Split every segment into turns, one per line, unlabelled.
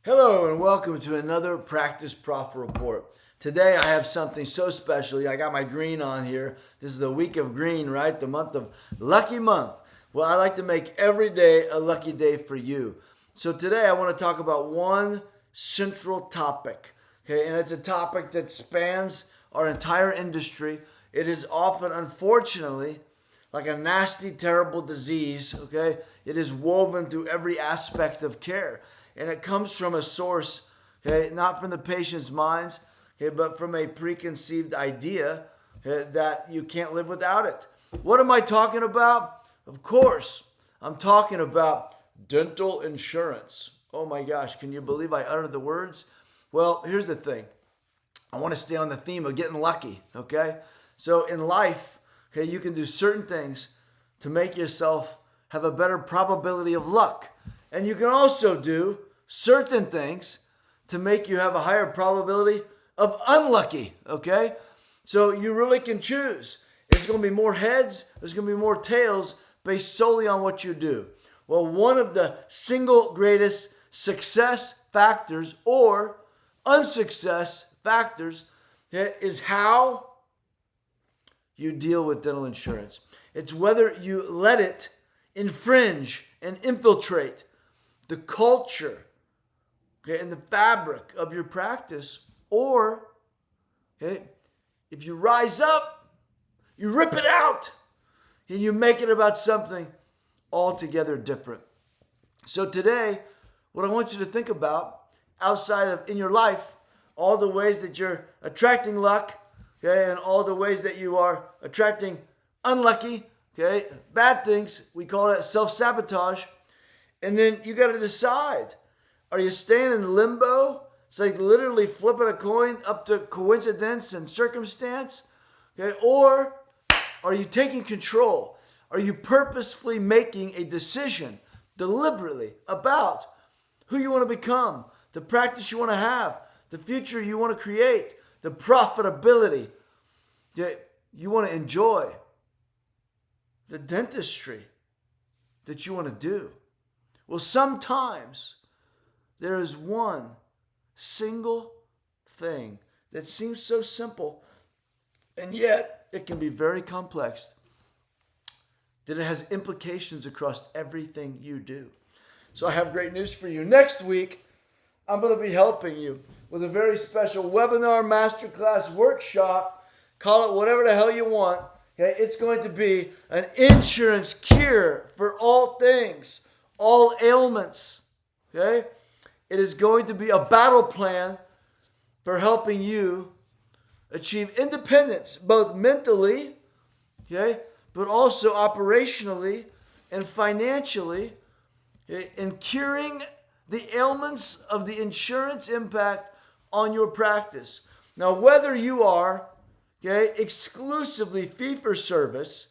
Hello and welcome to another Practice Profit Report. Today I have something so special. I got my green on here. This is the week of green, right? The month of lucky month. Well, I like to make every day a lucky day for you. So today I want to talk about one central topic. Okay, and it's a topic that spans our entire industry. It is often, unfortunately, like a nasty, terrible disease, okay? It is woven through every aspect of care. And it comes from a source, okay, not from the patient's minds, okay, but from a preconceived idea, okay, that you can't live without it. What am I talking about? Of course, I'm talking about dental insurance. Oh my gosh, can you believe I uttered the words? Well, here's the thing. I want to stay on the theme of getting lucky, okay? So in life, okay, you can do certain things to make yourself have a better probability of luck. And you can also do certain things to make you have a higher probability of unlucky, okay? So you really can choose. It's going to be more heads, there's going to be more tails based solely on what you do. Well, one of the single greatest success factors or unsuccess factors, okay, is how you deal with dental insurance. It's whether you let it infringe and infiltrate the culture, okay, and the fabric of your practice, or okay, if you rise up, you rip it out, and you make it about something altogether different. So today, what I want you to think about outside of in your life, all the ways that you're attracting luck, okay, and all the ways that you are attracting unlucky, okay, bad things, we call that self-sabotage. And then you got to decide, are you staying in limbo? It's like literally flipping a coin up to coincidence and circumstance, okay? Or are you taking control? Are you purposefully making a decision deliberately about who you want to become, the practice you want to have, the future you want to create, the profitability that you want to enjoy, the dentistry that you want to do? Well, sometimes there is one single thing that seems so simple, and yet it can be very complex, that it has implications across everything you do. So I have great news for you. Next week, I'm going to be helping you with a very special webinar, masterclass, workshop, call it whatever the hell you want. Okay? It's going to be an insurance cure for all things, all ailments. Okay? It is going to be a battle plan for helping you achieve independence, both mentally, okay, but also operationally and financially, okay, in curing the ailments of the insurance impact on your practice. Now, whether you are, okay, exclusively fee-for-service,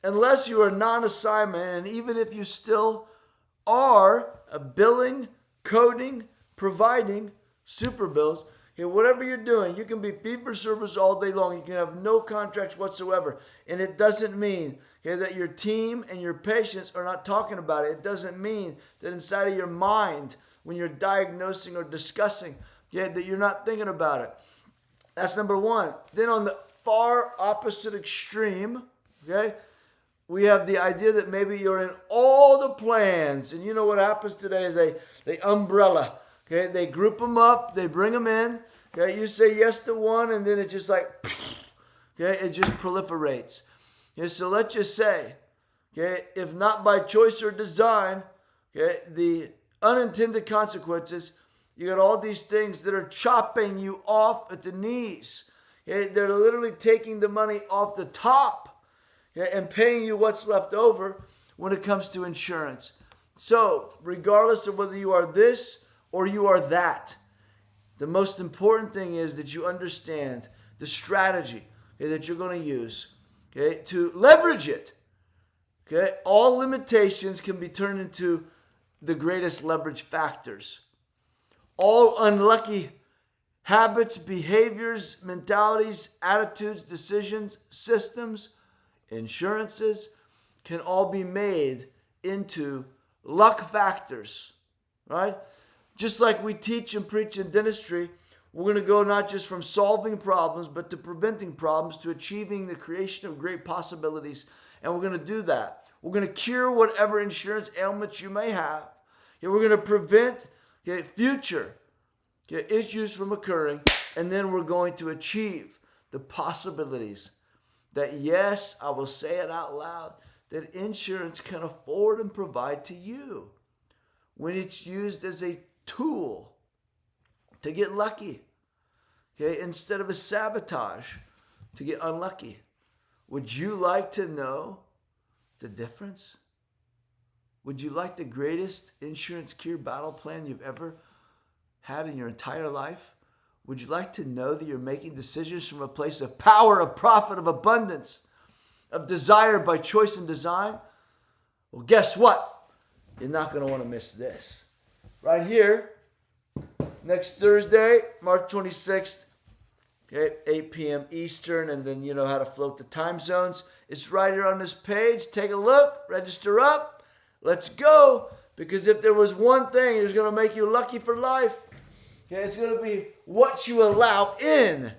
unless you are non-assignment, and even if you still are a billing, coding, providing super bills, okay, whatever you're doing, you can be fee-for-service all day long. You can have no contracts whatsoever. And it doesn't mean, okay, that your team and your patients are not talking about it. It doesn't mean that inside of your mind, when you're diagnosing or discussing, okay, that you're not thinking about it. That's number one. Then on the far opposite extreme, okay, we have the idea that maybe you're in all the plans. And you know what happens today is they umbrella. Okay, they group them up, they bring them in. Okay, you say yes to one, and then it just like, okay, it just proliferates. Okay, so let's just say, okay, if not by choice or design, okay, the unintended consequences, you got all these things that are chopping you off at the knees. Okay, they're literally taking the money off the top, okay, and paying you what's left over when it comes to insurance. So, regardless of whether you are this or you are that, the most important thing is that you understand the strategy, okay, that you're going to use, okay, to leverage it. Okay, all limitations can be turned into the greatest leverage factors. All unlucky habits, behaviors, mentalities, attitudes, decisions, systems, insurances can all be made into luck factors, right? Just like we teach and preach in dentistry, we're going to go not just from solving problems, but to preventing problems, to achieving the creation of great possibilities. And we're going to do that. We're going to cure whatever insurance ailments you may have. Okay, we're going to prevent future issues from occurring. And then we're going to achieve the possibilities that, yes, I will say it out loud, that insurance can afford and provide to you when it's used as a tool to get lucky, okay, instead of a sabotage to get unlucky. Would you like to know the difference? Would you like the greatest insurance cure battle plan you've ever had in your entire life? Would you like to know that you're making decisions from a place of power, of profit, of abundance, of desire by choice and design? Well, guess what? You're not going to want to miss this. Right here, next Thursday, March 26th, okay, 8 p.m. Eastern, and then you know how to float the time zones. It's right here on this page. Take a look, register up. Let's go. Because if there was one thing that's going to make you lucky for life, okay, it's going to be what you allow in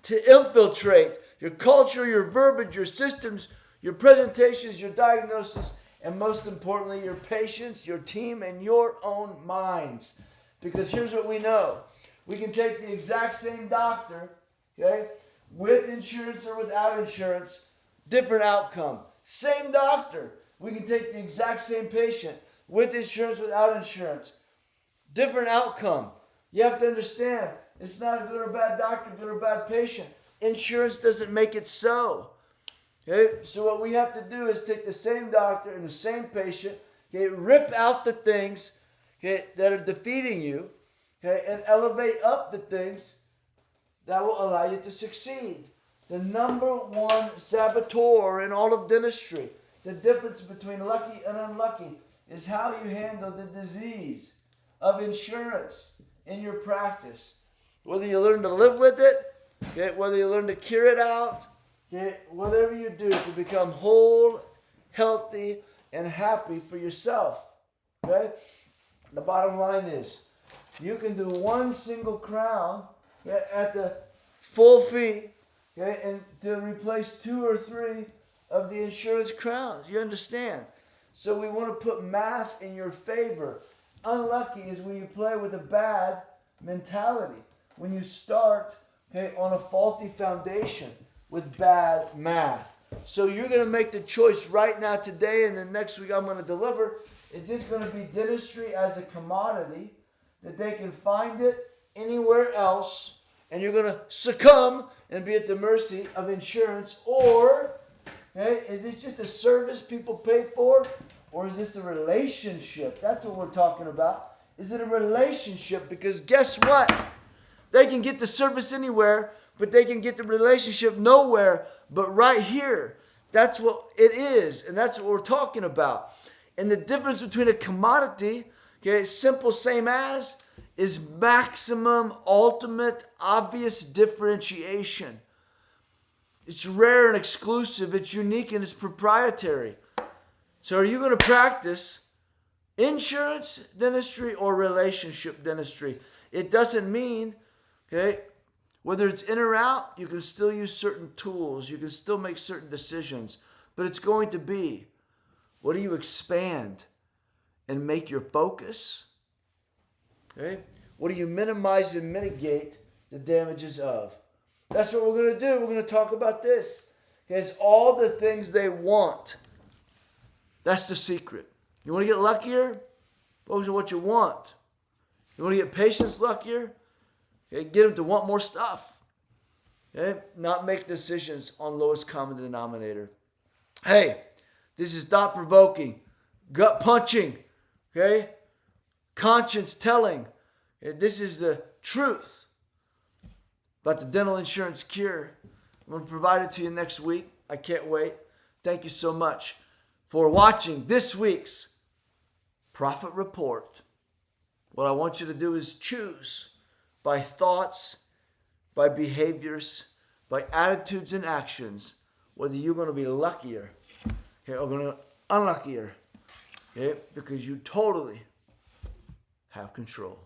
to infiltrate your culture, your verbiage, your systems, your presentations, your diagnosis, and most importantly, your patients, your team, and your own minds. Because here's what we know. We can take the exact same doctor, okay, with insurance or without insurance, different outcome. Same doctor. We can take the exact same patient with insurance, without insurance, different outcome. You have to understand, it's not a good or bad doctor, good or bad patient. Insurance doesn't make it so. Okay? So what we have to do is take the same doctor and the same patient, okay, rip out the things, okay, that are defeating you, okay, and elevate up the things that will allow you to succeed. The number one saboteur in all of dentistry, the difference between lucky and unlucky, is how you handle the disease of insurance in your practice. Whether you learn to live with it, okay, whether you learn to cure it out, okay, whatever you do to become whole, healthy, and happy for yourself. Okay? The bottom line is, you can do one single crown, okay, at the full fee, okay, and to replace 2 or 3 of the insurance crowns. You understand? So we want to put math in your favor. Unlucky is when you play with a bad mentality. When you start, okay, on a faulty foundation with bad math. So you're going to make the choice right now today, and then next week I'm going to deliver. Is this going to be dentistry as a commodity that they can find it anywhere else, and you're going to succumb and be at the mercy of insurance? Or, okay, is this just a service people pay for? Or is this a relationship? That's what we're talking about. Is it a relationship? Because guess what? They can get the service anywhere, but they can get the relationship nowhere but right here. That's what it is, and that's what we're talking about. And the difference between a commodity, okay, simple, same as, is maximum, ultimate, obvious differentiation. It's rare and exclusive. It's unique and it's proprietary. So are you going to practice insurance dentistry or relationship dentistry? It doesn't mean, okay, whether it's in or out, you can still use certain tools. You can still make certain decisions. But it's going to be, what do you expand and make your focus? Okay? What do you minimize and mitigate the damages of? That's what we're going to do. We're going to talk about this. Okay, it's all the things they want. That's the secret. You want to get luckier? Focus on what you want. You want to get patients luckier? Okay, get them to want more stuff. Okay? Not make decisions on lowest common denominator. Hey, this is thought-provoking, gut-punching, okay? Conscience-telling. Okay? This is the truth about the dental insurance cure. I'm going to provide it to you next week. I can't wait. Thank you so much for watching this week's Profit Report. What I want you to do is choose by thoughts, by behaviors, by attitudes and actions, whether you're going to be luckier, okay, or going to unluckier, okay, because you totally have control.